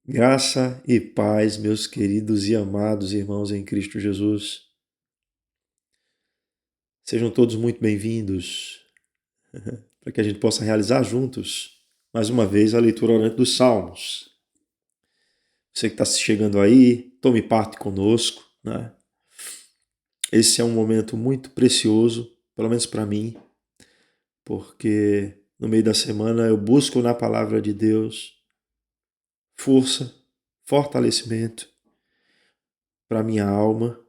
Graça e paz, meus queridos e amados irmãos em Cristo Jesus. Sejam todos muito bem-vindos para que a gente possa realizar juntos, mais uma vez, a leitura orante dos Salmos. Você que está chegando aí, tome parte conosco, né? Esse é um momento muito precioso, pelo menos para mim, porque no meio da semana eu busco na palavra de Deus força, fortalecimento para minha alma.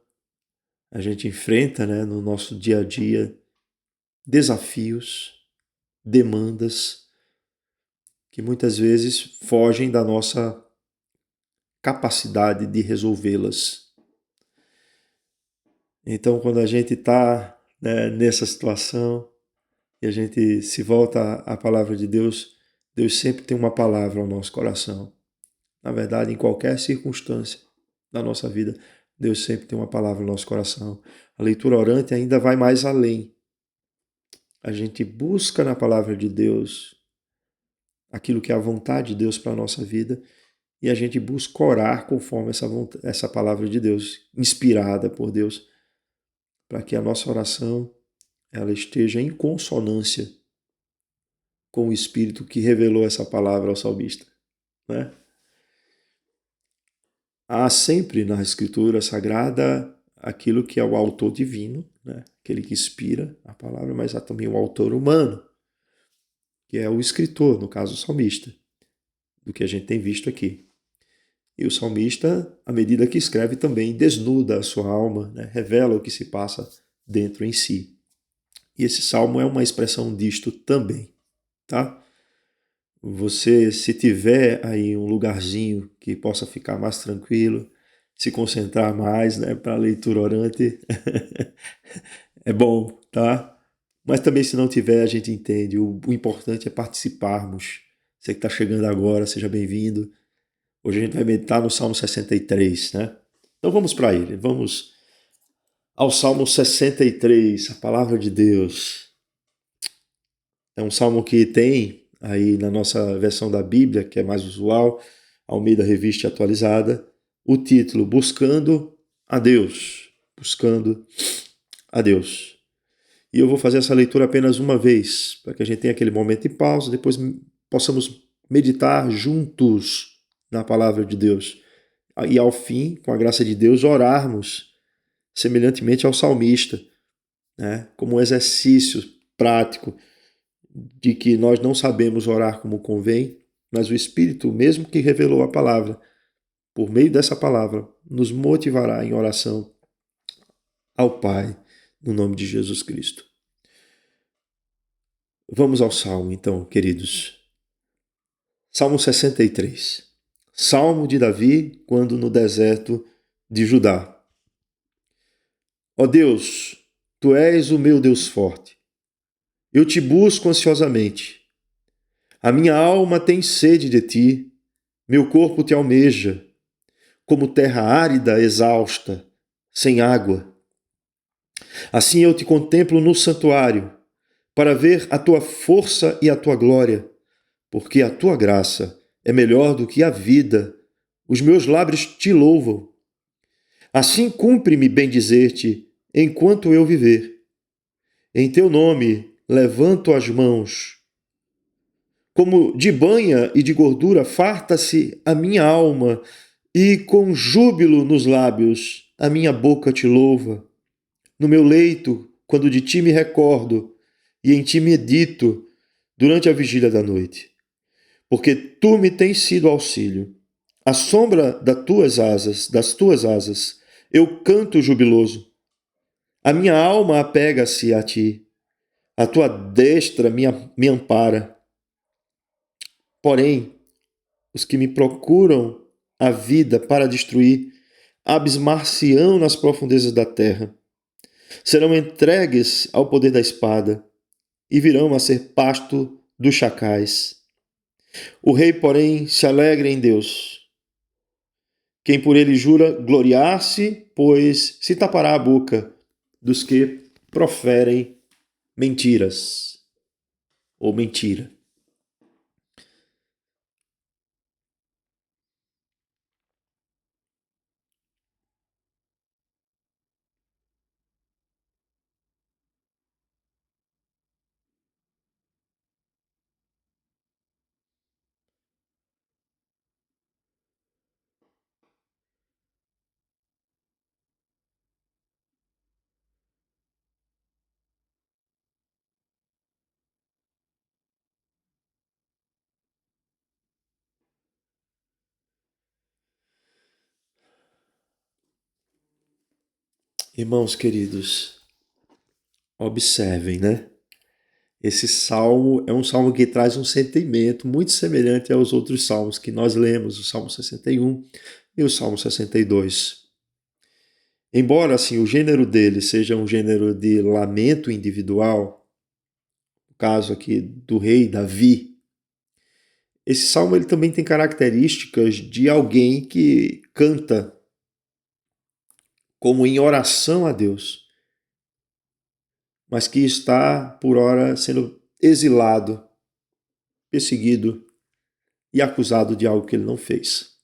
A gente enfrenta, né, no nosso dia a dia desafios, demandas que muitas vezes fogem da nossa capacidade de resolvê-las. Então, quando a gente está, né, nessa situação e a gente se volta à palavra de Deus, Deus sempre tem uma palavra ao nosso coração. Na verdade, em qualquer circunstância da nossa vida, Deus sempre tem uma palavra no nosso coração. A leitura orante ainda vai mais além. A gente busca na palavra de Deus aquilo que é a vontade de Deus para a nossa vida e a gente busca orar conforme essa palavra de Deus, inspirada por Deus, para que a nossa oração ela esteja em consonância com o Espírito que revelou essa palavra ao salmista, né? Há sempre na Escritura Sagrada aquilo que é o autor divino, né? Aquele que inspira a palavra, mas há também o autor humano, que é o escritor, no caso o salmista, do que a gente tem visto aqui. E o salmista, à medida que escreve, também desnuda a sua alma, né? Revela o que se passa dentro em si. E esse salmo é uma expressão disto também, tá? Você, se tiver aí um lugarzinho que possa ficar mais tranquilo, se concentrar mais, né, para a leitura orante, é bom, tá? Mas também se não tiver, a gente entende. O importante é participarmos. Você que está chegando agora, seja bem-vindo. Hoje a gente vai meditar no Salmo 63, né? Então vamos para ele. Vamos ao Salmo 63, a palavra de Deus. É um salmo que tem aí na nossa versão da Bíblia, que é mais usual, Almeida Revista Atualizada, o título Buscando a Deus. Buscando a Deus. E eu vou fazer essa leitura apenas uma vez, para que a gente tenha aquele momento de pausa, depois possamos meditar juntos na palavra de Deus. E ao fim, com a graça de Deus, orarmos semelhantemente ao salmista, né? Como um exercício prático de que nós não sabemos orar como convém, mas o Espírito, mesmo que revelou a palavra, por meio dessa palavra, nos motivará em oração ao Pai, no nome de Jesus Cristo. Vamos ao Salmo, então, queridos. Salmo 63. Salmo de Davi, quando no deserto de Judá. Ó Deus, Tu és o meu Deus forte. Eu te busco ansiosamente. A minha alma tem sede de ti, meu corpo te almeja, como terra árida, exausta, sem água. Assim eu te contemplo no santuário, para ver a tua força e a tua glória, porque a tua graça é melhor do que a vida. Os meus lábios te louvam. Assim cumpre-me bendizer-te enquanto eu viver. Em teu nome levanto as mãos. Como de banha e de gordura farta-se a minha alma, e com júbilo nos lábios a minha boca te louva. No meu leito, quando de ti me recordo, e em ti medito durante a vigília da noite. Porque tu me tens sido auxílio. À sombra das tuas asas, eu canto jubiloso. A minha alma apega-se a ti. A tua destra me ampara. Porém, os que me procuram a vida para destruir, abismar-se-ão nas profundezas da terra. Serão entregues ao poder da espada e virão a ser pasto dos chacais. O rei, porém, se alegra em Deus. Quem por ele jura gloriar-se, pois se tapará a boca dos que proferem mentiras ou mentira. Irmãos queridos, observem, né? Esse salmo é um salmo que traz um sentimento muito semelhante aos outros salmos que nós lemos, o Salmo 61 e o Salmo 62. Embora assim o gênero dele seja um gênero de lamento individual, no caso aqui do rei Davi, esse salmo ele também tem características de alguém que canta como em oração a Deus, mas que está por ora sendo exilado, perseguido e acusado de algo que ele não fez.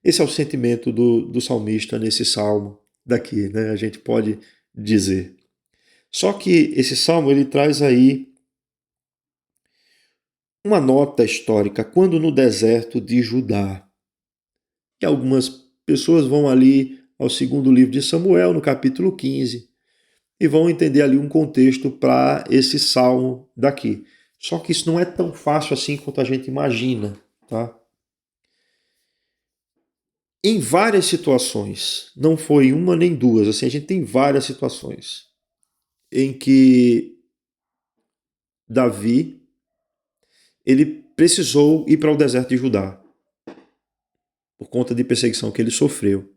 Esse é o sentimento do salmista nesse salmo daqui, né? A gente pode dizer. Só que esse salmo ele traz aí uma nota histórica, quando no deserto de Judá. E algumas pessoas vão ali ao segundo livro de Samuel, no capítulo 15, e vão entender ali um contexto para esse salmo daqui. Só que isso não é tão fácil assim quanto a gente imagina, tá? Em várias situações, não foi uma nem duas, assim, a gente tem várias situações em que Davi ele precisou ir para o deserto de Judá por conta de perseguição que ele sofreu.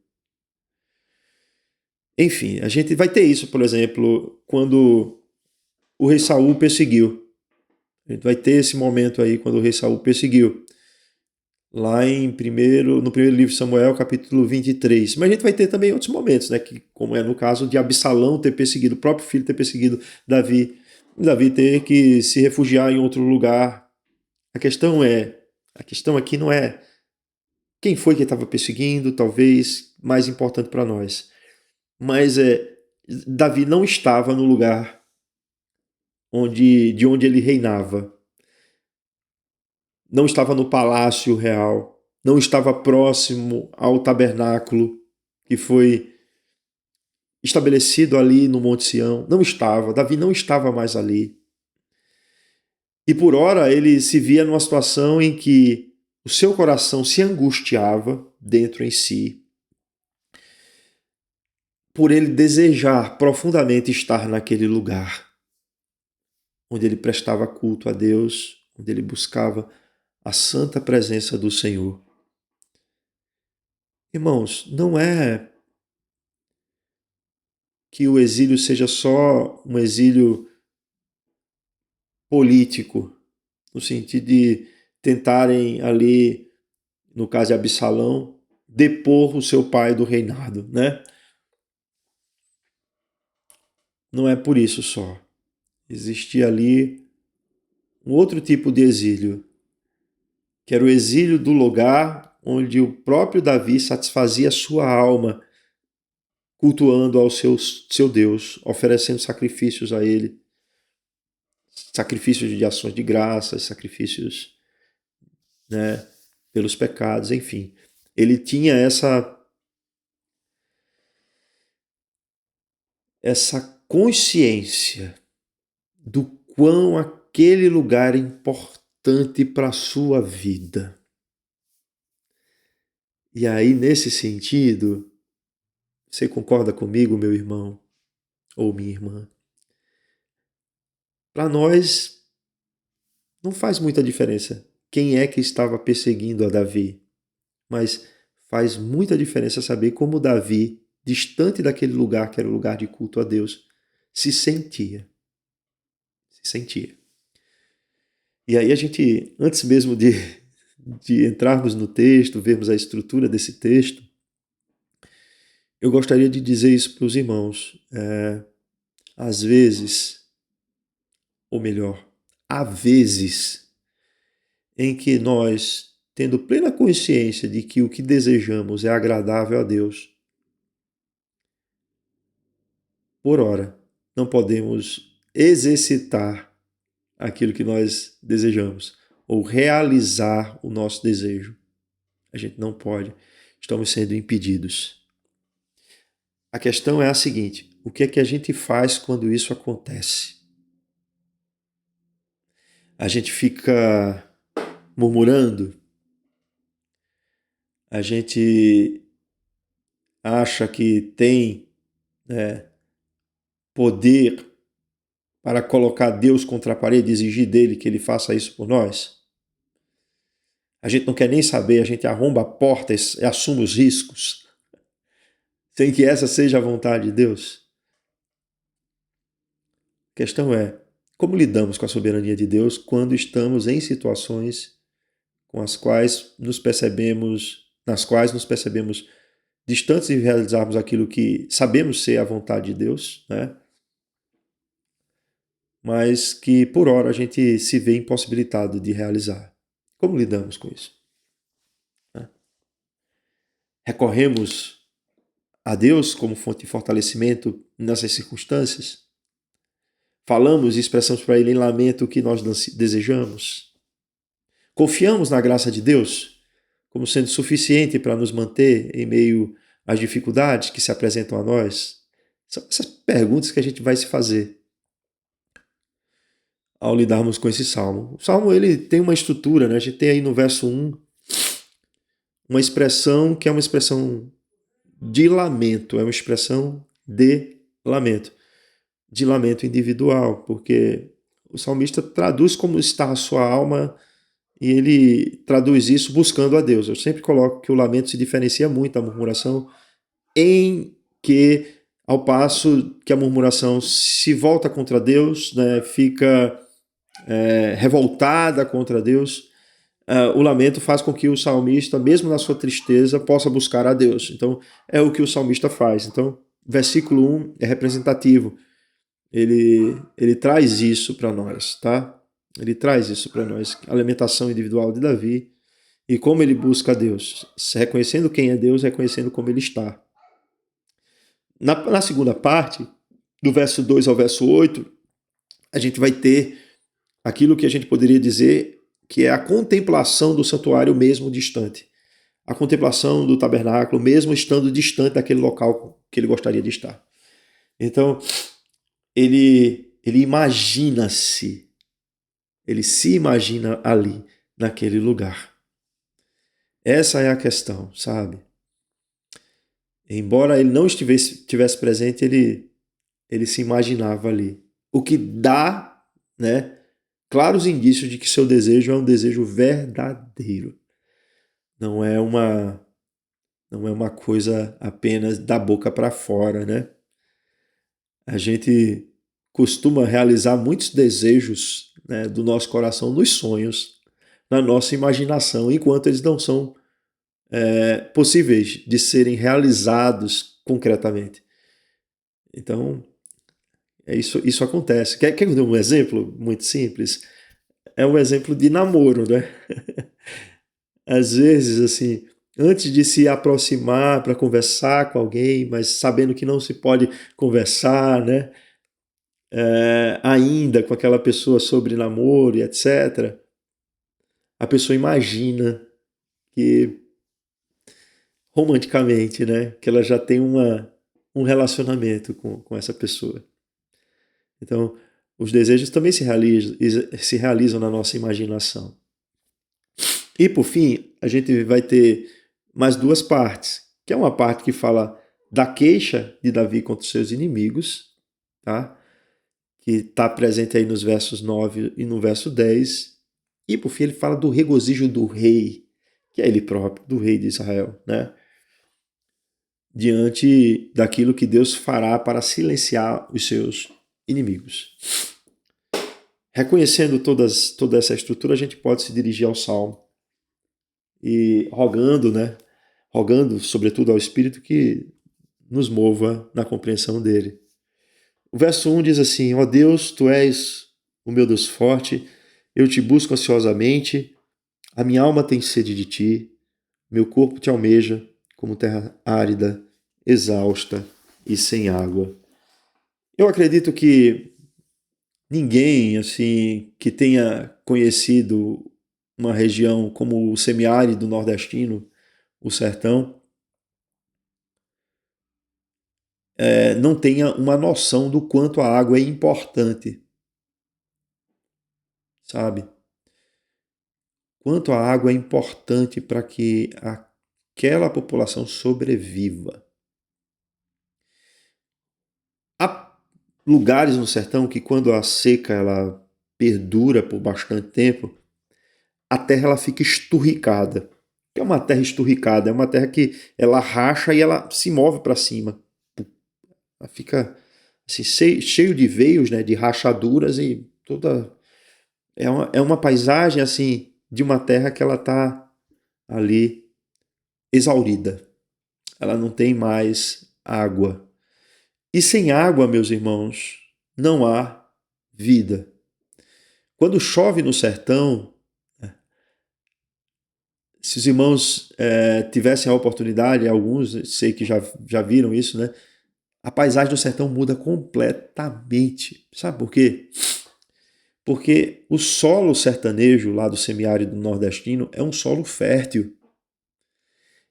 Enfim, a gente vai ter isso, por exemplo, quando o rei Saul perseguiu. A gente vai ter esse momento aí quando o rei Saul perseguiu. Lá no primeiro livro de Samuel, capítulo 23. Mas a gente vai ter também outros momentos, né? Que, como é no caso de Absalão ter perseguido, o próprio filho ter perseguido Davi. Davi ter que se refugiar em outro lugar. A questão aqui não é quem foi que estava perseguindo, talvez mais importante para nós. Mas Davi não estava no lugar de onde ele reinava. Não estava no palácio real, não estava próximo ao tabernáculo que foi estabelecido ali no Monte Sião. Não estava, Davi não estava mais ali. E por ora ele se via numa situação em que o seu coração se angustiava dentro em si, por ele desejar profundamente estar naquele lugar, onde ele prestava culto a Deus, onde ele buscava a santa presença do Senhor. Irmãos, não é que o exílio seja só um exílio político, no sentido de tentarem ali, no caso de Absalão, depor o seu pai do reinado, né? Não é por isso só. Existia ali um outro tipo de exílio, que era o exílio do lugar onde o próprio Davi satisfazia a sua alma, cultuando ao seu Deus, oferecendo sacrifícios a ele, sacrifícios de ações de graças, sacrifícios, né, pelos pecados, enfim. Ele tinha essa consciência do quão aquele lugar é importante para a sua vida. E aí, nesse sentido, você concorda comigo, meu irmão ou minha irmã? Para nós, não faz muita diferença quem é que estava perseguindo a Davi, mas faz muita diferença saber como Davi, distante daquele lugar que era o lugar de culto a Deus, se sentia. Se sentia. E aí a gente, antes mesmo de entrarmos no texto, vermos a estrutura desse texto, eu gostaria de dizer isso para os irmãos. Às vezes, ou melhor, há vezes em que nós, tendo plena consciência de que o que desejamos é agradável a Deus, por ora, não podemos exercitar aquilo que nós desejamos ou realizar o nosso desejo. A gente não pode. Estamos sendo impedidos. A questão é a seguinte: o que é que a gente faz quando isso acontece? A gente fica murmurando? A gente acha que tem poder para colocar Deus contra a parede e exigir dele que ele faça isso por nós? A gente não quer nem saber, a gente arromba a porta e assume os riscos, sem que essa seja a vontade de Deus. A questão é, como lidamos com a soberania de Deus quando estamos em situações nas quais nos percebemos distantes de realizarmos aquilo que sabemos ser a vontade de Deus, né? Mas que por hora a gente se vê impossibilitado de realizar. Como lidamos com isso? Recorremos a Deus como fonte de fortalecimento nessas circunstâncias? Falamos e expressamos para Ele em lamento o que nós desejamos? Confiamos na graça de Deus como sendo suficiente para nos manter em meio às dificuldades que se apresentam a nós? São essas perguntas que a gente vai se fazer ao lidarmos com esse salmo. O salmo ele tem uma estrutura, né? A gente tem aí no verso 1 uma expressão que é uma expressão de lamento, é uma expressão de lamento individual, porque o salmista traduz como está a sua alma e ele traduz isso buscando a Deus. Eu sempre coloco que o lamento se diferencia muito da murmuração, em que, ao passo que a murmuração se volta contra Deus, né, fica revoltada contra Deus, o lamento faz com que o salmista, mesmo na sua tristeza, possa buscar a Deus. Então, é o que o salmista faz. Então, versículo 1 é representativo. Ele traz isso para nós, tá? Ele traz isso para nós, a lamentação individual de Davi e como ele busca a Deus, reconhecendo quem é Deus, reconhecendo como ele está. Na segunda parte, do verso 2 ao verso 8, a gente vai ter aquilo que a gente poderia dizer que é a contemplação do santuário mesmo distante. A contemplação do tabernáculo mesmo estando distante daquele local que ele gostaria de estar. Então, ele imagina-se, ele se imagina ali, naquele lugar. Essa é a questão, sabe? Embora ele não estivesse presente, ele se imaginava ali. O que dá, né, claros indícios de que seu desejo é um desejo verdadeiro. Não é uma coisa apenas da boca para fora, né? A gente costuma realizar muitos desejos, né, do nosso coração nos sonhos, na nossa imaginação, enquanto eles não são possíveis de serem realizados concretamente. Então, isso acontece. Quer que eu dê um exemplo muito simples? É um exemplo de namoro, né? Às vezes, assim, antes de se aproximar para conversar com alguém, mas sabendo que não se pode conversar, né? Ainda com aquela pessoa sobre namoro e etc., a pessoa imagina que, romanticamente, né? Que ela já tem um relacionamento com essa pessoa. Então, os desejos também se realizam na nossa imaginação. E, por fim, a gente vai ter mais duas partes, que é uma parte que fala da queixa de Davi contra os seus inimigos, tá? Que está presente aí nos versos 9 e no verso 10. E, por fim, ele fala do regozijo do rei, que é ele próprio, do rei de Israel, né? Diante daquilo que Deus fará para silenciar os seus inimigos. Reconhecendo toda essa estrutura, a gente pode se dirigir ao Salmo e rogando, né? Rogando, sobretudo, ao Espírito que nos mova na compreensão dele. O verso 1 diz assim: ó Deus, tu és o meu Deus forte, eu te busco ansiosamente, a minha alma tem sede de ti, meu corpo te almeja como terra árida, exausta e sem água. Eu acredito que ninguém assim que tenha conhecido uma região como o semiárido nordestino, o sertão, não tenha uma noção do quanto a água é importante, sabe? Quanto a água é importante para que aquela população sobreviva. lugares no sertão que quando a seca ela perdura por bastante tempo, a terra ela fica esturricada. O que é uma terra esturricada? É uma terra que ela racha e ela se move para cima. Ela fica assim, cheio de veios, né, de rachaduras e toda é uma paisagem assim de uma terra que ela está ali exaurida. Ela não tem mais água. E sem água, meus irmãos, não há vida. Quando chove no sertão, se os irmãos tivessem a oportunidade, alguns sei que já viram isso, né? A paisagem do sertão muda completamente. Sabe por quê? Porque o solo sertanejo lá do semiárido nordestino é um solo fértil.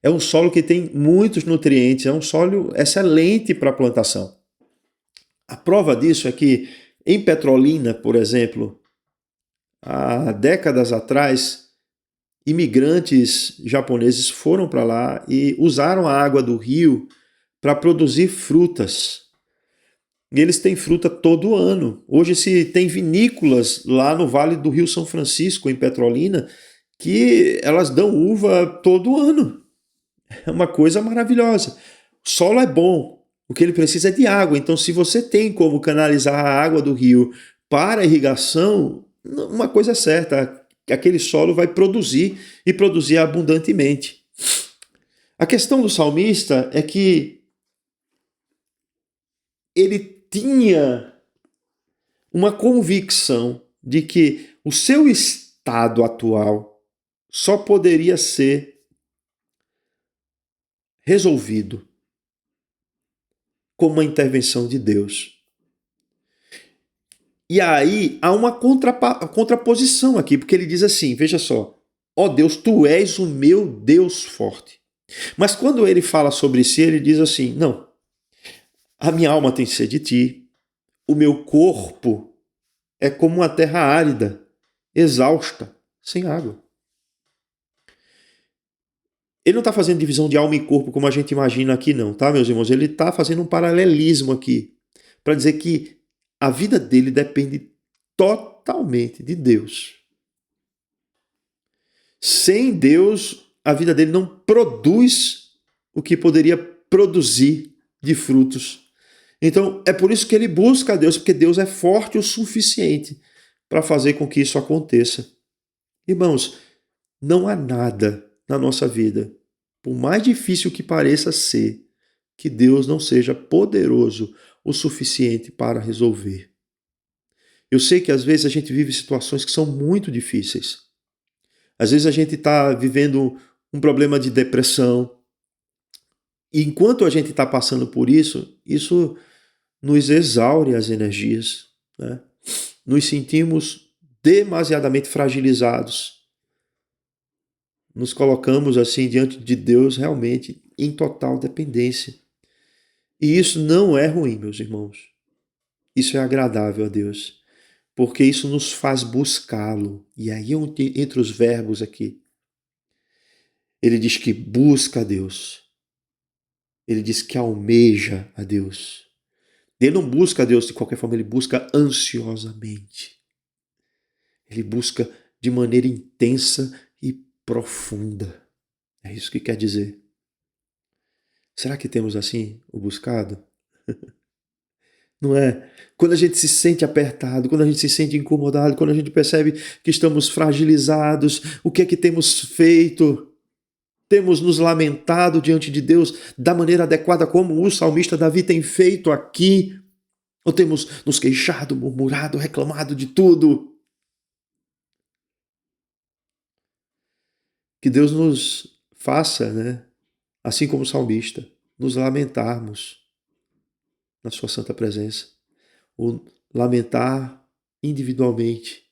É um solo que tem muitos nutrientes, é um solo excelente para a plantação. A prova disso é que em Petrolina, por exemplo, há décadas atrás, imigrantes japoneses foram para lá e usaram a água do rio para produzir frutas. E eles têm fruta todo ano. Hoje se tem vinícolas lá no Vale do Rio São Francisco, em Petrolina, que elas dão uva todo ano. É uma coisa maravilhosa. O solo é bom, o que ele precisa é de água. Então, se você tem como canalizar a água do rio para a irrigação, uma coisa é certa, aquele solo vai produzir e produzir abundantemente. A questão do salmista é que ele tinha uma convicção de que o seu estado atual só poderia ser resolvido com uma intervenção de Deus. E aí há uma contraposição aqui, porque ele diz assim, veja só, ó Deus, tu és o meu Deus forte. Mas quando ele fala sobre si, ele diz assim, não, a minha alma tem sede de ti, o meu corpo é como uma terra árida, exausta, sem água. Ele não está fazendo divisão de alma e corpo como a gente imagina aqui, não, tá, meus irmãos? Ele está fazendo um paralelismo aqui, para dizer que a vida dele depende totalmente de Deus. Sem Deus, a vida dele não produz o que poderia produzir de frutos. Então, é por isso que ele busca a Deus, porque Deus é forte o suficiente para fazer com que isso aconteça. Irmãos, não há nada na nossa vida, por mais difícil que pareça ser, que Deus não seja poderoso o suficiente para resolver. Eu sei que às vezes a gente vive situações que são muito difíceis. Às vezes a gente está vivendo um problema de depressão. E enquanto a gente está passando por isso, isso nos exaure as energias, né? Nos sentimos demasiadamente fragilizados. Nos colocamos assim diante de Deus realmente em total dependência. E isso não é ruim, meus irmãos. Isso é agradável a Deus, porque isso nos faz buscá-lo. E aí entre os verbos aqui, ele diz que busca a Deus. Ele diz que almeja a Deus. Ele não busca a Deus de qualquer forma, ele busca ansiosamente. Ele busca de maneira intensa e profunda. É isso que quer dizer. Será que temos assim o buscado? Não é? Quando a gente se sente apertado, quando a gente se sente incomodado, quando a gente percebe que estamos fragilizados, o que é que temos feito? Temos nos lamentado diante de Deus da maneira adequada, como o salmista Davi tem feito aqui? Ou temos nos queixado, murmurado, reclamado de tudo? Que Deus nos faça, né? Assim como o salmista, nos lamentarmos na sua santa presença. Ou lamentar individualmente,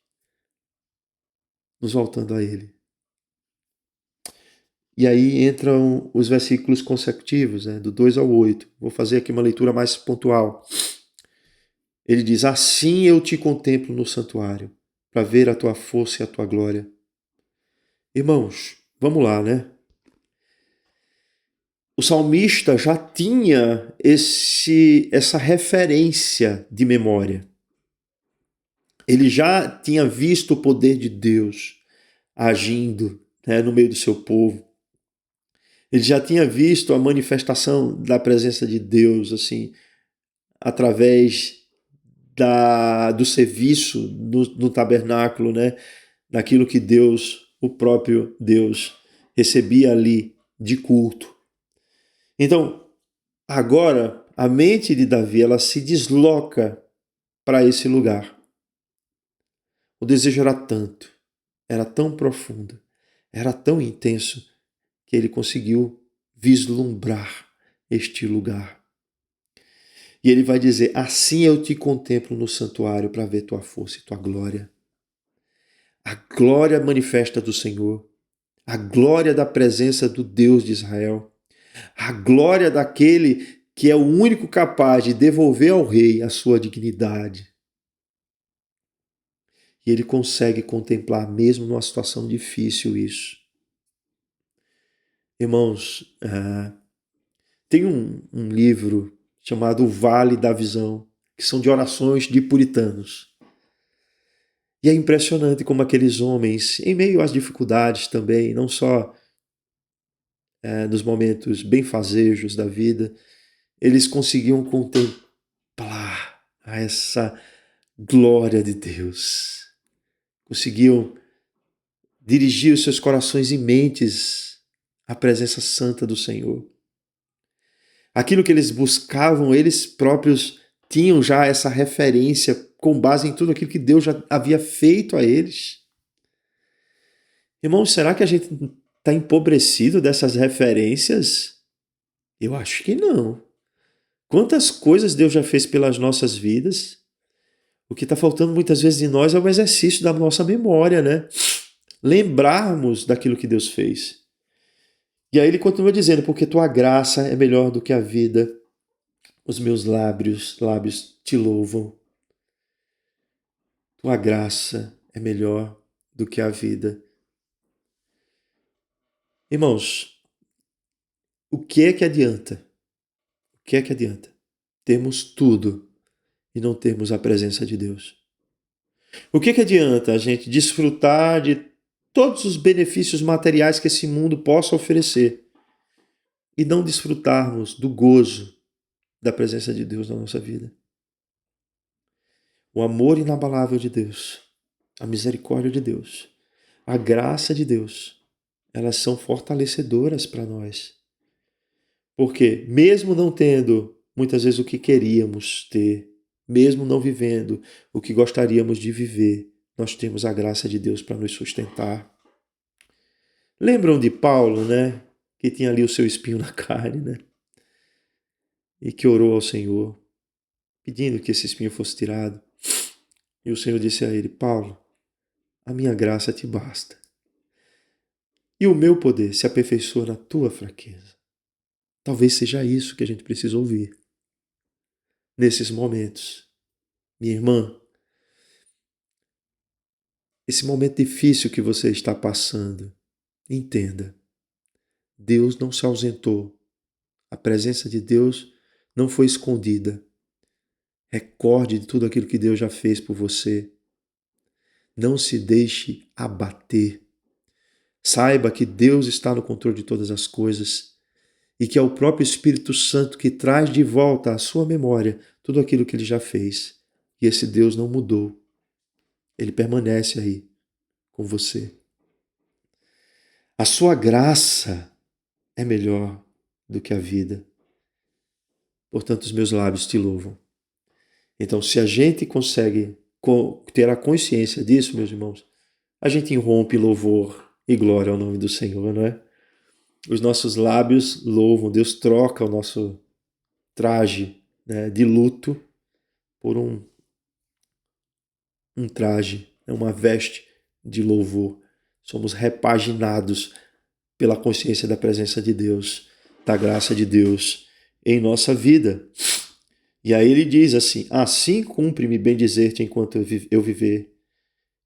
nos voltando a Ele. E aí entram os versículos consecutivos, né, do 2 ao 8. Vou fazer aqui uma leitura mais pontual. Ele diz, assim eu te contemplo no santuário, para ver a tua força e a tua glória. Irmãos, vamos lá, né? o salmista já tinha essa referência de memória. Ele já tinha visto o poder de Deus agindo, né, no meio do seu povo. Ele já tinha visto a manifestação da presença de Deus, assim, através do serviço no tabernáculo, né? Daquilo que Deus, o próprio Deus, recebia ali de culto. Então, agora, a mente de Davi, ela se desloca para esse lugar. O desejo era tão profundo, era tão intenso, que ele conseguiu vislumbrar este lugar. E ele vai dizer: assim eu te contemplo no santuário para ver tua força e tua glória. A glória manifesta do Senhor, a glória da presença do Deus de Israel, a glória daquele que é o único capaz de devolver ao rei a sua dignidade. E ele consegue contemplar, mesmo numa situação difícil, isso. Irmãos, tem um livro chamado O Vale da Visão, que são de orações de puritanos. E é impressionante como aqueles homens, em meio às dificuldades também, não só nos momentos benfazejos da vida, eles conseguiam contemplar essa glória de Deus. Conseguiam dirigir os seus corações e mentes à presença santa do Senhor. Aquilo que eles buscavam, eles próprios tinham já essa referência com base em tudo aquilo que Deus já havia feito a eles. Irmãos, será que a gente está empobrecido dessas referências? Eu acho que não. Quantas coisas Deus já fez pelas nossas vidas? O que está faltando muitas vezes em nós é o exercício da nossa memória, né? Lembrarmos daquilo que Deus fez. E aí ele continua dizendo: porque tua graça é melhor do que a vida, os meus lábios te louvam. Tua graça é melhor do que a vida. Irmãos, o que é que adianta? O que é que adianta termos tudo e não termos a presença de Deus? O que é que adianta a gente desfrutar de todos os benefícios materiais que esse mundo possa oferecer e não desfrutarmos do gozo da presença de Deus na nossa vida? O amor inabalável de Deus, a misericórdia de Deus, a graça de Deus, elas são fortalecedoras para nós. Porque mesmo não tendo muitas vezes o que queríamos ter, mesmo não vivendo o que gostaríamos de viver, nós temos a graça de Deus para nos sustentar. Lembram de Paulo, né? Que tinha ali o seu espinho na carne, né? E que orou ao Senhor, pedindo que esse espinho fosse tirado. E o Senhor disse a ele: Paulo, a minha graça te basta. E o meu poder se aperfeiçoa na tua fraqueza. Talvez seja isso que a gente precisa ouvir nesses momentos. Minha irmã, esse momento difícil que você está passando, entenda, Deus não se ausentou. A presença de Deus não foi escondida. Recorde de tudo aquilo que Deus já fez por você. Não se deixe abater. Saiba que Deus está no controle de todas as coisas e que é o próprio Espírito Santo que traz de volta à sua memória tudo aquilo que ele já fez. E esse Deus não mudou. Ele permanece aí com você. A sua graça é melhor do que a vida. Portanto, os meus lábios te louvam. Então, se a gente consegue ter a consciência disso, meus irmãos, a gente irrompe louvor e glória ao nome do Senhor, não é? Os nossos lábios louvam, Deus troca o nosso traje, né, de luto por um traje, uma veste de louvor. Somos repaginados pela consciência da presença de Deus, da graça de Deus em nossa vida. E aí ele diz assim: assim cumpre-me bem dizer-te enquanto eu viver,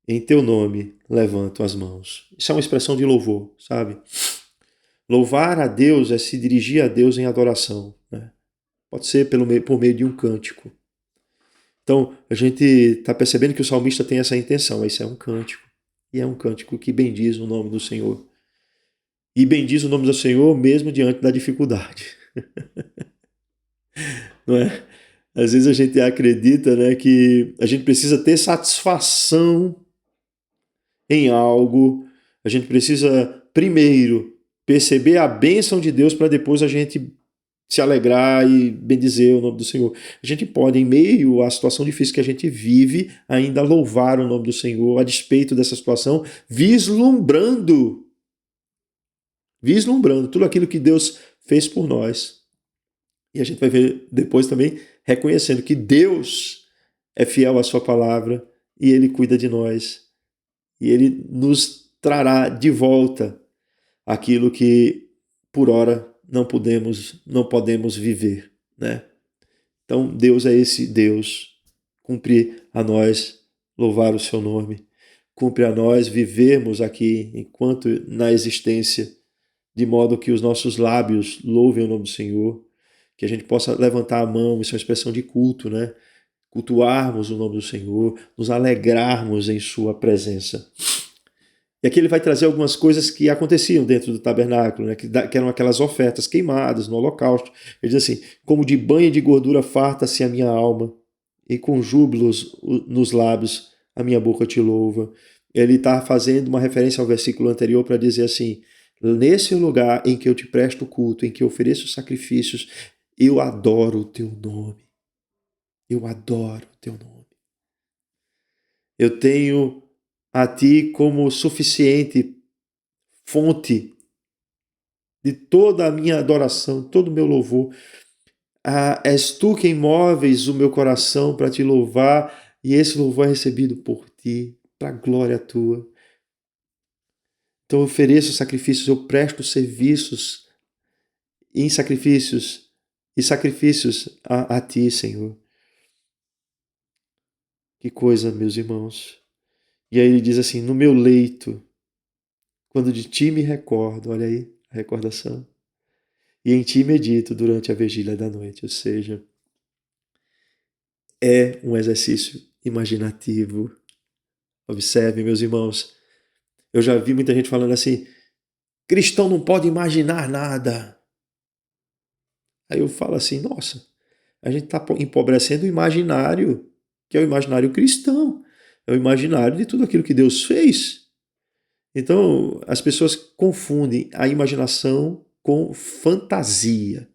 em teu nome levanto as mãos. Isso é uma expressão de louvor, sabe? Louvar a Deus é se dirigir a Deus em adoração, né? Pode ser por meio de um cântico. Então, a gente está percebendo que o salmista tem essa intenção. Esse é um cântico. E é um cântico que bendiz o nome do Senhor. E bendiz o nome do Senhor mesmo diante da dificuldade. Não é? Às vezes a gente acredita, né, que a gente precisa ter satisfação em algo. A gente precisa, primeiro, perceber a bênção de Deus para depois a gente se alegrar e bendizer o nome do Senhor. A gente pode, em meio à situação difícil que a gente vive, ainda louvar o nome do Senhor, a despeito dessa situação, vislumbrando tudo aquilo que Deus fez por nós. E a gente vai ver depois também reconhecendo que Deus é fiel à sua palavra e Ele cuida de nós. E Ele nos trará de volta aquilo que, por hora, não podemos viver, né? Então, Deus é esse Deus. Cumpre a nós louvar o seu nome. Cumpre a nós vivermos aqui enquanto na existência, de modo que os nossos lábios louvem o nome do Senhor, que a gente possa levantar a mão, isso é uma expressão de culto, né? Cultuarmos o nome do Senhor, nos alegrarmos em sua presença. E aqui ele vai trazer algumas coisas que aconteciam dentro do tabernáculo, né? Que eram aquelas ofertas queimadas no holocausto. Ele diz assim, como de banho de gordura farta-se a minha alma, e com júbilos nos lábios a minha boca te louva. Ele está fazendo uma referência ao versículo anterior para dizer assim, nesse lugar em que eu te presto culto, em que eu ofereço sacrifícios, eu adoro o teu nome. Eu adoro o teu nome. Eu tenho a ti como suficiente fonte de toda a minha adoração, todo o meu louvor. És tu quem moves o meu coração para te louvar, e esse louvor é recebido por ti, para a glória tua. Então eu ofereço sacrifícios, eu presto serviços em sacrifícios e sacrifícios a ti, Senhor. Que coisa, meus irmãos. E aí ele diz assim, no meu leito, quando de ti me recordo, olha aí a recordação, e em ti medito durante a vigília da noite, ou seja, é um exercício imaginativo. Observe, meus irmãos, eu já vi muita gente falando assim, cristão não pode imaginar nada. Aí eu falo assim, nossa, a gente está empobrecendo o imaginário, que é o imaginário cristão, é o imaginário de tudo aquilo que Deus fez. Então, as pessoas confundem a imaginação com fantasia.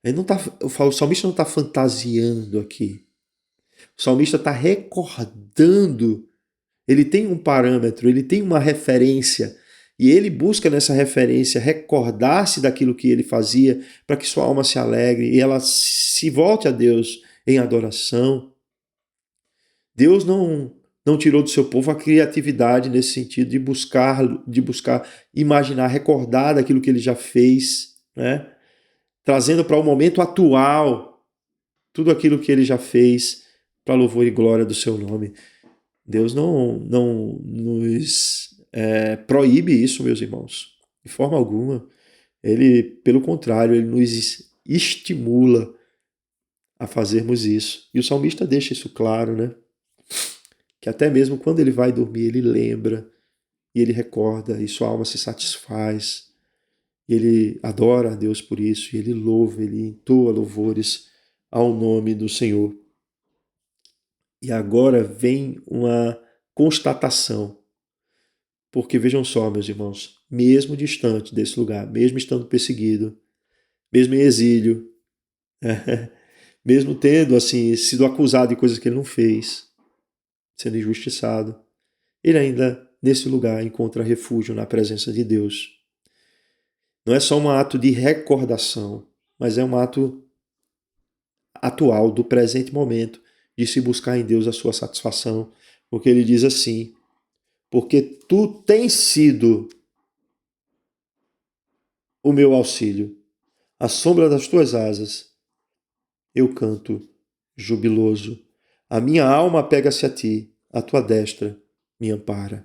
Ele não tá, o salmista não está fantasiando aqui. O salmista está recordando. Ele tem um parâmetro, ele tem uma referência. E ele busca nessa referência recordar-se daquilo que ele fazia para que sua alma se alegre e ela se volte a Deus em adoração. Deus não tirou do seu povo a criatividade nesse sentido de buscar imaginar, recordar daquilo que ele já fez, né? Trazendo para o momento atual tudo aquilo que ele já fez para louvor e glória do seu nome. Deus não nos proíbe isso, meus irmãos, de forma alguma. Ele, pelo contrário, ele nos estimula a fazermos isso. E o salmista deixa isso claro, né? Que até mesmo quando ele vai dormir, ele lembra e ele recorda e sua alma se satisfaz. E ele adora a Deus por isso, e ele louva, ele entoa louvores ao nome do Senhor. E agora vem uma constatação. Porque vejam só, meus irmãos, mesmo distante desse lugar, mesmo estando perseguido, mesmo em exílio, mesmo tendo assim sido acusado de coisas que ele não fez, sendo injustiçado, ele ainda nesse lugar encontra refúgio na presença de Deus. Não é só um ato de recordação, mas é um ato atual, do presente momento, de se buscar em Deus a sua satisfação, porque ele diz assim, porque tu tens sido o meu auxílio, à sombra das tuas asas, eu canto jubiloso. A minha alma apega-se a ti, a tua destra me ampara.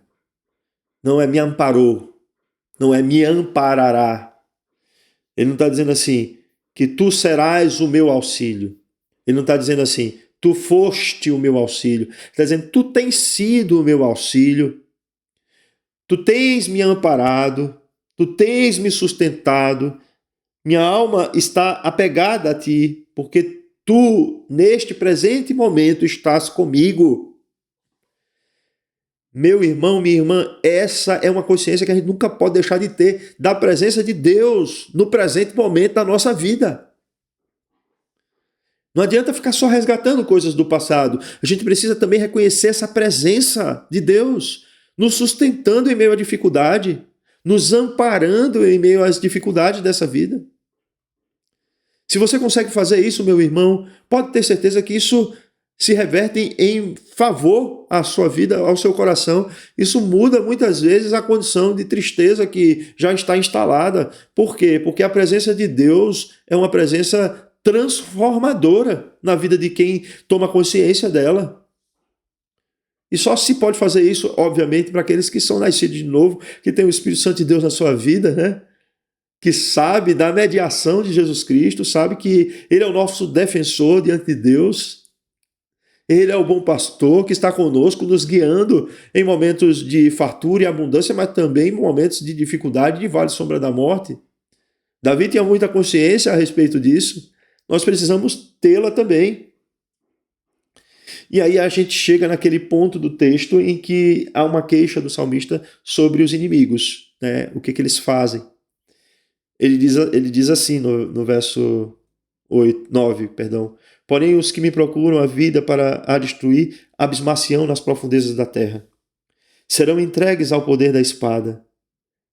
Não é me amparou, não é me amparará. Ele não está dizendo assim, que tu serás o meu auxílio. Ele não está dizendo assim, tu foste o meu auxílio. Ele está dizendo, tu tens sido o meu auxílio, tu tens me amparado, tu tens me sustentado, minha alma está apegada a ti, porque tu, neste presente momento, estás comigo. Meu irmão, minha irmã, essa é uma consciência que a gente nunca pode deixar de ter, da presença de Deus no presente momento da nossa vida. Não adianta ficar só resgatando coisas do passado. A gente precisa também reconhecer essa presença de Deus, nos sustentando em meio à dificuldade, nos amparando em meio às dificuldades dessa vida. Se você consegue fazer isso, meu irmão, pode ter certeza que isso se reverte em favor à sua vida, ao seu coração. Isso muda muitas vezes a condição de tristeza que já está instalada. Por quê? Porque a presença de Deus é uma presença transformadora na vida de quem toma consciência dela. E só se pode fazer isso, obviamente, para aqueles que são nascidos de novo, que tem o Espírito Santo de Deus na sua vida, né? Que sabe da mediação de Jesus Cristo, sabe que Ele é o nosso defensor diante de Deus. Ele é o bom pastor que está conosco, nos guiando em momentos de fartura e abundância, mas também em momentos de dificuldade, de vale sombra da morte. Davi tinha muita consciência a respeito disso. Nós precisamos tê-la também. E aí a gente chega naquele ponto do texto em que há uma queixa do salmista sobre os inimigos, né? O que eles fazem. Ele diz assim no verso 9, perdão. Porém, os que me procuram a vida para a destruir, abismar-se-ão nas profundezas da terra. Serão entregues ao poder da espada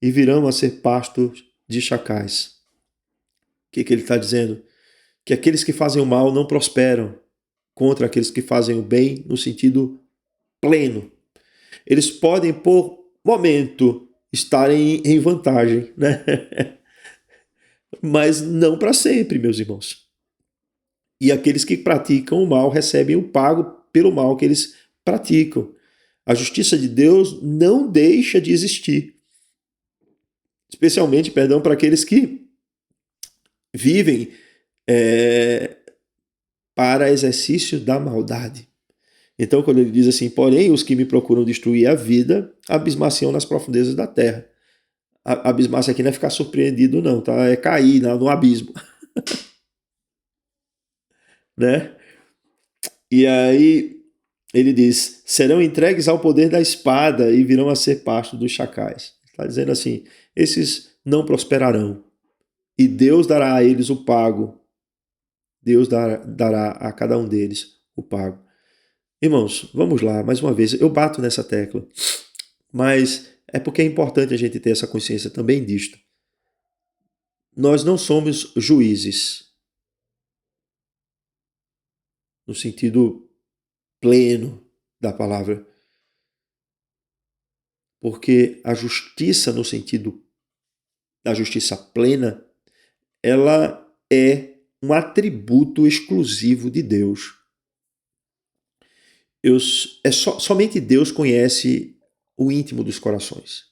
e virão a ser pasto de chacais. O que ele está dizendo? Que aqueles que fazem o mal não prosperam contra aqueles que fazem o bem no sentido pleno. Eles podem, por momento, estarem em vantagem, né? Mas não para sempre, meus irmãos. E aqueles que praticam o mal recebem o pago pelo mal que eles praticam. A justiça de Deus não deixa de existir. Especialmente, para aqueles que vivem para exercício da maldade. Então, quando ele diz assim, porém, os que me procuram destruir a vida, abismar-se-ão nas profundezas da terra. Abismar-se aqui não é ficar surpreendido, não, tá? É cair no abismo. Né? E aí ele diz, serão entregues ao poder da espada e virão a ser pasto dos chacais. Está dizendo assim, esses não prosperarão. E Deus dará a eles o pago. Deus dará a cada um deles o pago. Irmãos, vamos lá, mais uma vez, eu bato nessa tecla, mas é porque é importante a gente ter essa consciência também disto. Nós não somos juízes, no sentido pleno da palavra, porque a justiça, no sentido da justiça plena, ela é um atributo exclusivo de Deus. Somente Deus conhece o íntimo dos corações.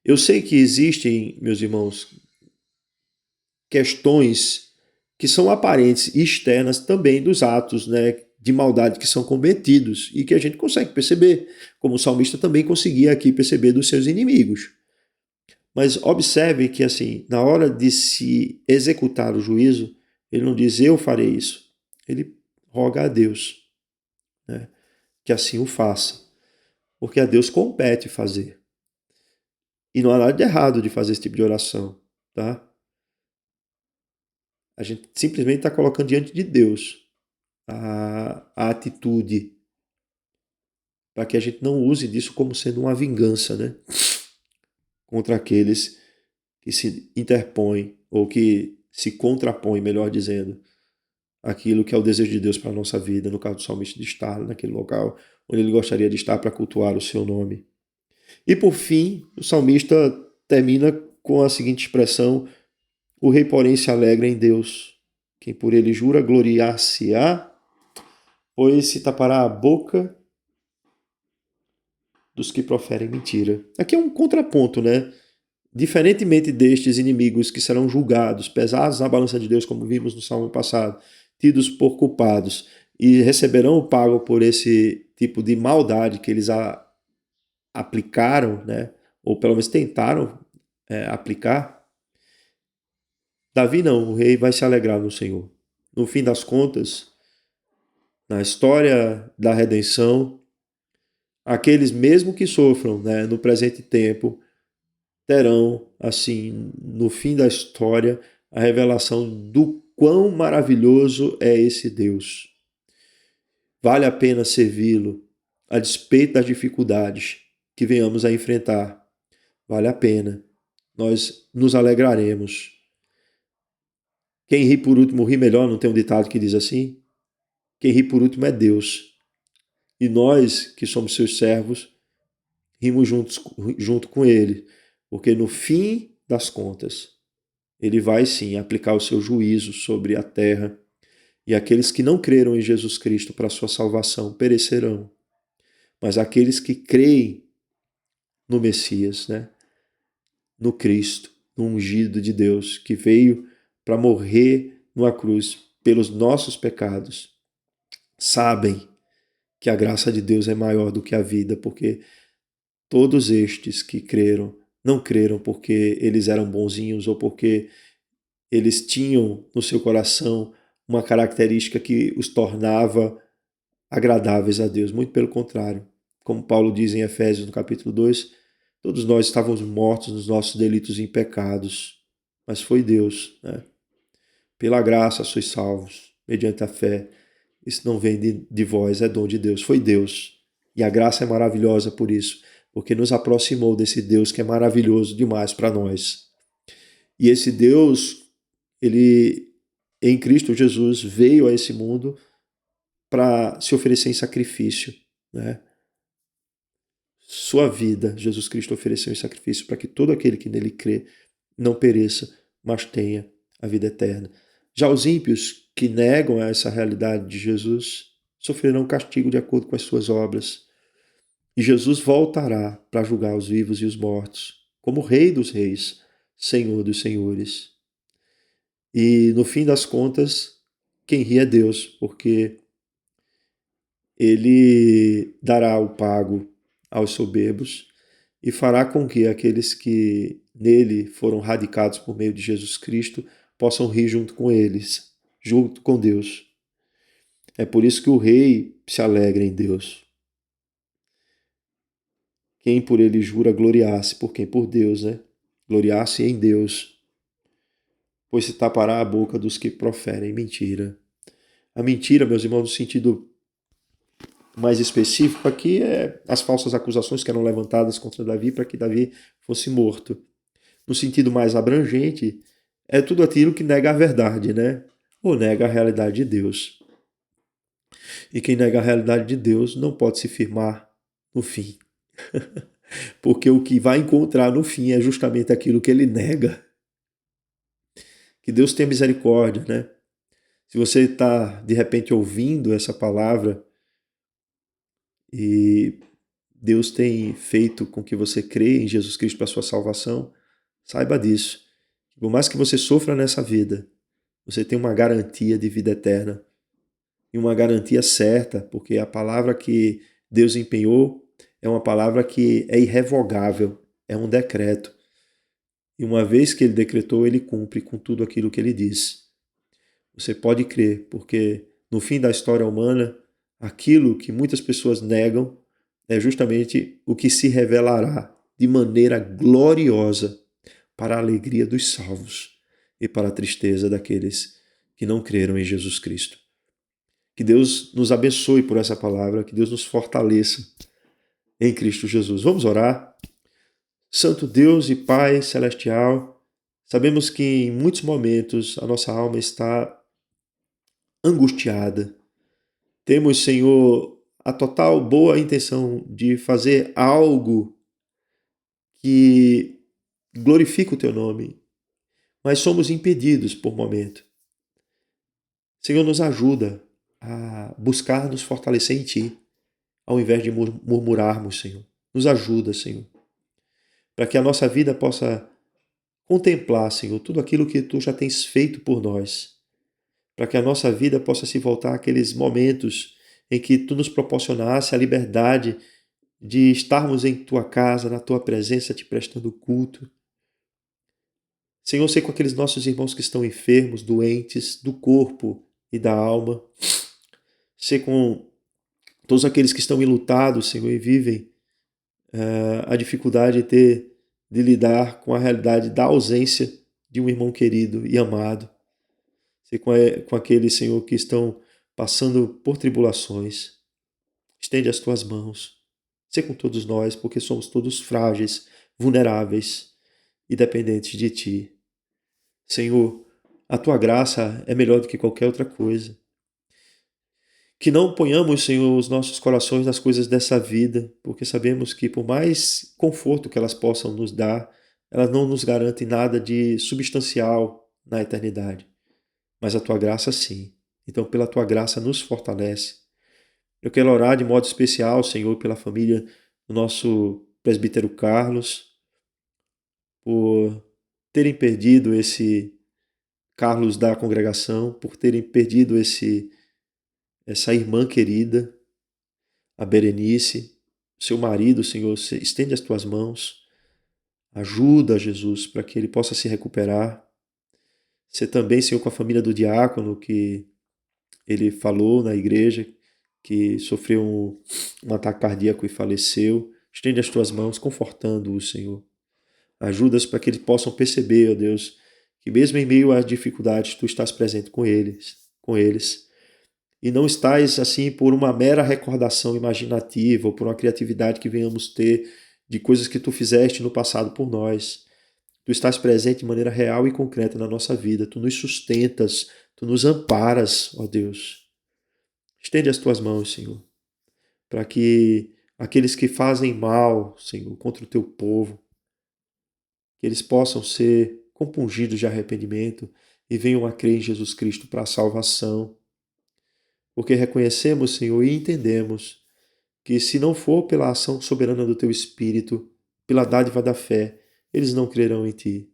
Eu sei que existem, meus irmãos, questões que são aparentes e externas também dos atos, né, de maldade que são cometidos e que a gente consegue perceber, como o salmista também conseguia aqui perceber dos seus inimigos. Mas observe que, assim, na hora de se executar o juízo, ele não diz, eu farei isso. Ele roga a Deus, né, que assim o faça. Porque a Deus compete fazer. E não há nada de errado de fazer esse tipo de oração, tá? A gente simplesmente está colocando diante de Deus a atitude, para que a gente não use disso como sendo uma vingança, né? Contra aqueles que se interpõem, ou que se contrapõem, melhor dizendo, aquilo que é o desejo de Deus para a nossa vida, no caso do salmista, de estar naquele local onde ele gostaria de estar para cultuar o seu nome. E por fim, o salmista termina com a seguinte expressão, o rei, porém, se alegra em Deus. Quem por ele jura, gloriar-se-á, pois se tapará a boca dos que proferem mentira. Aqui é um contraponto, né? diferentemente destes inimigos que serão julgados, pesados na balança de Deus, como vimos no Salmo passado, tidos por culpados, e receberão o pago por esse tipo de maldade que eles aplicaram, né? Ou pelo menos tentaram aplicar. Davi não, o rei vai se alegrar no Senhor. No fim das contas, na história da redenção, aqueles mesmo que sofram, né, no presente tempo, terão, assim, no fim da história, a revelação do quão maravilhoso é esse Deus. Vale a pena servi-lo, a despeito das dificuldades que venhamos a enfrentar. Vale a pena. Nós nos alegraremos. Quem ri por último ri melhor, não tem um ditado que diz assim? Quem ri por último é Deus. E nós, que somos seus servos, rimos junto com ele. Porque no fim das contas, ele vai sim aplicar o seu juízo sobre a terra. E aqueles que não creram em Jesus Cristo para a sua salvação perecerão. Mas aqueles que creem no Messias, né? No Cristo, no ungido de Deus, que veio para morrer numa cruz pelos nossos pecados, sabem que a graça de Deus é maior do que a vida, porque todos estes que creram, não creram porque eles eram bonzinhos ou porque eles tinham no seu coração uma característica que os tornava agradáveis a Deus. Muito pelo contrário. Como Paulo diz em Efésios, no capítulo 2, todos nós estávamos mortos nos nossos delitos e pecados, mas foi Deus, né? Pela graça sois salvos, mediante a fé. Isso não vem de vós, é dom de Deus. Foi Deus. E a graça é maravilhosa por isso, porque nos aproximou desse Deus que é maravilhoso demais para nós. E esse Deus, ele, em Cristo Jesus, veio a esse mundo para se oferecer em sacrifício, né? Sua vida, Jesus Cristo ofereceu em sacrifício para que todo aquele que nele crê não pereça, mas tenha a vida eterna. Já os ímpios que negam essa realidade de Jesus sofrerão castigo de acordo com as suas obras. E Jesus voltará para julgar os vivos e os mortos, como Rei dos Reis, Senhor dos Senhores. E no fim das contas, quem ri é Deus, porque ele dará o pago aos soberbos e fará com que aqueles que nele foram radicados por meio de Jesus Cristo possam rir junto com eles, junto com Deus. É por isso que o rei se alegra em Deus. Quem por ele jura gloriar-se, por quem? Por Deus, né? Gloriar-se em Deus, pois se tapará a boca dos que proferem mentira. A mentira, meus irmãos, no sentido mais específico aqui é as falsas acusações que eram levantadas contra Davi para que Davi fosse morto. No sentido mais abrangente, é tudo aquilo que nega a verdade, né? Ou nega a realidade de Deus. E quem nega a realidade de Deus não pode se firmar no fim. Porque o que vai encontrar no fim é justamente aquilo que ele nega. Que Deus tenha misericórdia, né? Se você está, de repente, ouvindo essa palavra e Deus tem feito com que você creia em Jesus Cristo para a sua salvação, saiba disso. Por mais que você sofra nessa vida, você tem uma garantia de vida eterna. E uma garantia certa, porque a palavra que Deus empenhou é uma palavra que é irrevogável, é um decreto. E uma vez que ele decretou, ele cumpre com tudo aquilo que ele diz. Você pode crer, porque no fim da história humana, aquilo que muitas pessoas negam é justamente o que se revelará de maneira gloriosa para a alegria dos salvos e para a tristeza daqueles que não creram em Jesus Cristo. Que Deus nos abençoe por essa palavra, que Deus nos fortaleça em Cristo Jesus. Vamos orar? Santo Deus e Pai Celestial, sabemos que em muitos momentos a nossa alma está angustiada. Temos, Senhor, a total boa intenção de fazer algo que glorifique o Teu nome, mas somos impedidos por momento. Senhor, nos ajuda a buscar nos fortalecer em Ti, ao invés de murmurarmos, Senhor. Nos ajuda, Senhor, para que a nossa vida possa contemplar, Senhor, tudo aquilo que Tu já tens feito por nós, para que a nossa vida possa se voltar àqueles momentos em que Tu nos proporcionasse a liberdade de estarmos em Tua casa, na Tua presença, Te prestando culto. Senhor, sei com aqueles nossos irmãos que estão enfermos, doentes, do corpo e da alma. Sei com todos aqueles que estão enlutados, Senhor, e vivem a dificuldade de lidar com a realidade da ausência de um irmão querido e amado. Sei com aqueles, Senhor, que estão passando por tribulações. Estende as tuas mãos. Sei com todos nós, porque somos todos frágeis, vulneráveis e dependentes de Ti. Senhor, a Tua graça é melhor do que qualquer outra coisa. Que não ponhamos, Senhor, os nossos corações nas coisas dessa vida, porque sabemos que por mais conforto que elas possam nos dar, elas não nos garantem nada de substancial na eternidade. Mas a Tua graça sim. Então, pela Tua graça, nos fortalece. Eu quero orar de modo especial, Senhor, pela família do nosso presbítero Carlos, por terem perdido esse Carlos da congregação, por terem perdido essa irmã querida, a Berenice, seu marido, Senhor, estende as tuas mãos, ajuda Jesus para que ele possa se recuperar. Você também, Senhor, com a família do diácono que ele falou na igreja, que sofreu um ataque cardíaco e faleceu. Estende as tuas mãos, confortando-o, Senhor. Ajuda-os para que eles possam perceber, ó Deus, que mesmo em meio às dificuldades, Tu estás presente com eles. E não estás assim por uma mera recordação imaginativa ou por uma criatividade que venhamos ter de coisas que Tu fizeste no passado por nós. Tu estás presente de maneira real e concreta na nossa vida. Tu nos sustentas, Tu nos amparas, ó Deus. Estende as Tuas mãos, Senhor, para que aqueles que fazem mal, Senhor, contra o Teu povo, que eles possam ser compungidos de arrependimento e venham a crer em Jesus Cristo para a salvação. Porque reconhecemos, Senhor, e entendemos que se não for pela ação soberana do Teu Espírito, pela dádiva da fé, eles não crerão em Ti.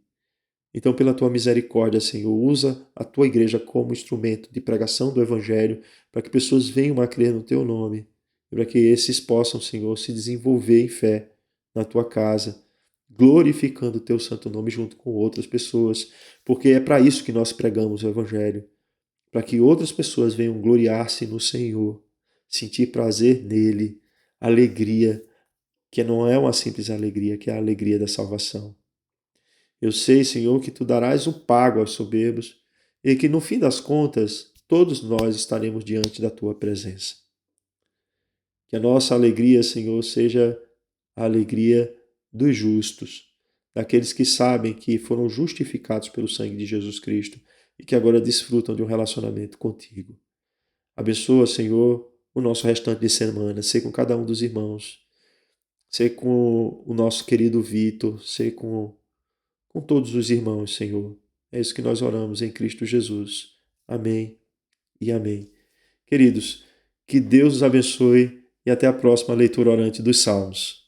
Então, pela Tua misericórdia, Senhor, usa a Tua igreja como instrumento de pregação do Evangelho para que pessoas venham a crer no Teu nome e para que esses possam, Senhor, se desenvolver em fé na Tua casa, glorificando o Teu santo nome junto com outras pessoas, porque é para isso que nós pregamos o Evangelho, para que outras pessoas venham gloriar-se no Senhor, sentir prazer nele, alegria, que não é uma simples alegria, que é a alegria da salvação. Eu sei, Senhor, que Tu darás o pago aos soberbos e que no fim das contas todos nós estaremos diante da Tua presença. Que a nossa alegria, Senhor, seja a alegria dos justos, daqueles que sabem que foram justificados pelo sangue de Jesus Cristo e que agora desfrutam de um relacionamento contigo. Abençoa, Senhor, o nosso restante de semana, ser com cada um dos irmãos, ser com o nosso querido Vitor, ser com todos os irmãos, Senhor. É isso que nós oramos em Cristo Jesus. Amém e amém. Queridos, que Deus os abençoe e até a próxima leitura orante dos Salmos.